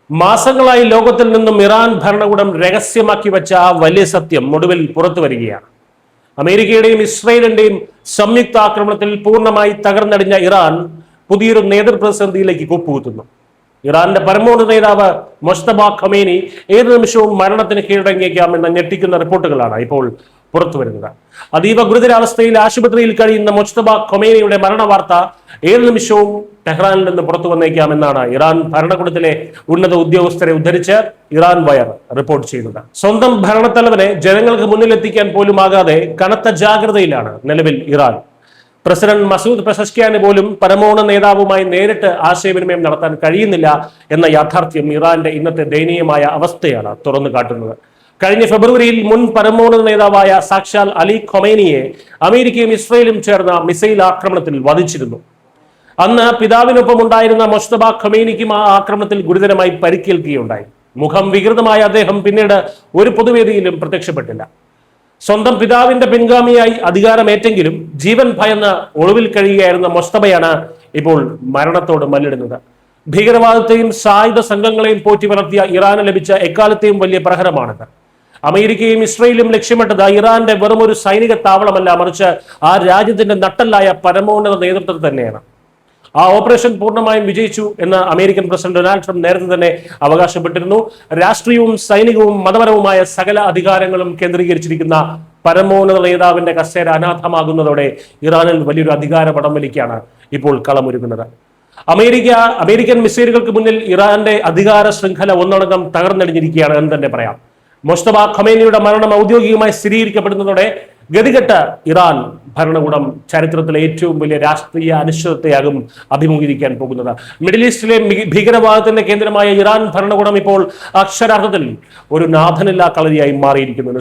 മാസങ്ങളായി ലോകത്തിൽ നിന്നും ഇറാൻ ഭരണകൂടം രഹസ്യമാക്കി വെച്ച ആ വലിയ സത്യം ഒടുവിൽ പുറത്തു വരികയാണ്. അമേരിക്കയുടെയും ഇസ്രയേലിന്റെയും സംയുക്ത ആക്രമണത്തിൽ പൂർണ്ണമായി തകർന്നടിഞ്ഞ ഇറാൻ പുതിയൊരു നേതൃപ്രതിസന്ധിയിലേക്ക് കൂപ്പുകുത്തുന്നു. ഇറാന്റെ പരമോന്നത നേതാവ് മൊജ്തബ ഖമേനി ഏത് നിമിഷവും മരണത്തിന് കീഴടങ്ങിയേക്കാം എന്ന ഞെട്ടിക്കുന്ന റിപ്പോർട്ടുകളാണ് ഇപ്പോൾ പുറത്തു വരുന്നത്. അതീവ ഗുരുതരാവസ്ഥയിൽ ആശുപത്രിയിൽ കഴിയുന്ന മൊജ്തബ ഖമേനിയുടെ മരണ വാർത്ത ഏത് നിമിഷവും ടെഹ്റാനിൽ നിന്ന് പുറത്തു വന്നേക്കാമെന്നാണ് ഇറാൻ ഭരണകൂടത്തിലെ ഉന്നത ഉദ്യോഗസ്ഥരെ ഉദ്ധരിച്ച് ഇറാൻ വയർ റിപ്പോർട്ട് ചെയ്യുന്നത്. സ്വന്തം ഭരണത്തലവനെ ജനങ്ങൾക്ക് മുന്നിലെത്തിക്കാൻ പോലുമാകാതെ കനത്ത ജാഗ്രതയിലാണ് നിലവിൽ ഇറാൻ. പ്രസിഡന്റ് മസൂദ് പെസഷ്കിയാന് പോലും പരമോന്നത നേതാവുമായി നേരിട്ട് ആശയവിനിമയം നടത്താൻ കഴിയുന്നില്ല എന്ന യാഥാർത്ഥ്യം ഇറാന്റെ ഇന്നത്തെ ദയനീയമായ അവസ്ഥയാണ് തുറന്നു കാട്ടുന്നത്. കഴിഞ്ഞ ഫെബ്രുവരിയിൽ മുൻ പരമോന്നത നേതാവായ സാക്ഷാൽ അലി ഖൊമേനിയെ അമേരിക്കയും ഇസ്രയേലും ചേർന്ന മിസൈൽ ആക്രമണത്തിൽ വധിച്ചിരുന്നു. അന്ന് പിതാവിനൊപ്പം ഉണ്ടായിരുന്ന മൊജ്തബ ഖമേനിക്കും ആ ആക്രമണത്തിൽ ഗുരുതരമായി പരിക്കേൽക്കുകയുണ്ടായി. മുഖം വികൃതമായ അദ്ദേഹം പിന്നീട് ഒരു പൊതുവേദിയിലും പ്രത്യക്ഷപ്പെട്ടില്ല. സ്വന്തം പിതാവിന്റെ പിൻഗാമിയായി അധികാരമേറ്റെങ്കിലും ജീവൻ ഭയന്ന് ഒളിവിൽ കഴിയുകയായിരുന്ന മൊജ്തബയാണ് ഇപ്പോൾ മരണത്തോട് മല്ലിടുന്നത്. ഭീകരവാദത്തെയും സായുധ സംഘങ്ങളെയും പോറ്റി വളർത്തിയ ഇറാന് ലഭിച്ച എക്കാലത്തെയും വലിയ പ്രഹരമാണിത്. അമേരിക്കയും ഇസ്രയേലും ലക്ഷ്യമിട്ടത് ഇറാന്റെ വെറും ഒരു സൈനിക താവളമല്ല, മറിച്ച് ആ രാജ്യത്തിന്റെ നട്ടല്ലായ പരമോന്നത നേതൃത്വം തന്നെയാണ്. ആ ഓപ്പറേഷൻ പൂർണ്ണമായും വിജയിച്ചു എന്ന് അമേരിക്കൻ പ്രസിഡന്റ് ഡൊണാൾഡ് ട്രംപ് നേരത്തെ തന്നെ അവകാശപ്പെട്ടിരുന്നു. രാഷ്ട്രീയവും സൈനികവും മതപരവുമായ സകല അധികാരങ്ങളും കേന്ദ്രീകരിച്ചിരിക്കുന്ന പരമോന്നത നേതാവിന്റെ കസേര അനാഥമാകുന്നതോടെ ഇറാനിൽ വലിയൊരു അധികാര വടംവലിക്കാണ് ഇപ്പോൾ കളമൊരുങ്ങുന്നത്. അമേരിക്കൻ മിസൈലുകൾക്ക് മുന്നിൽ ഇറാന്റെ അധികാര ശൃംഖല ഒന്നടങ്കം തകർന്നടിഞ്ഞിരിക്കുകയാണ് എന്ന് തന്നെ പറയാം. മൊജ്തബ ഖമേനിയുടെ മരണം ഔദ്യോഗികമായി സ്ഥിരീകരിക്കപ്പെടുന്നതോടെ ഗതികെട്ട ഇറാൻ ഭരണകൂടം ചരിത്രത്തിലെ ഏറ്റവും വലിയ രാഷ്ട്രീയ അനിശ്ചിതത്വയാകും അഭിമുഖീകരിക്കാൻ പോകുന്നത്. മിഡിൽ ഈസ്റ്റിലെ ഭീകരവാദത്തിന്റെ കേന്ദ്രമായ ഇറാൻ ഭരണകൂടം ഇപ്പോൾ അക്ഷരാർത്ഥത്തിൽ ഒരു നാഥനില്ലാ കളരിയായി മാറിയിരിക്കുന്നു.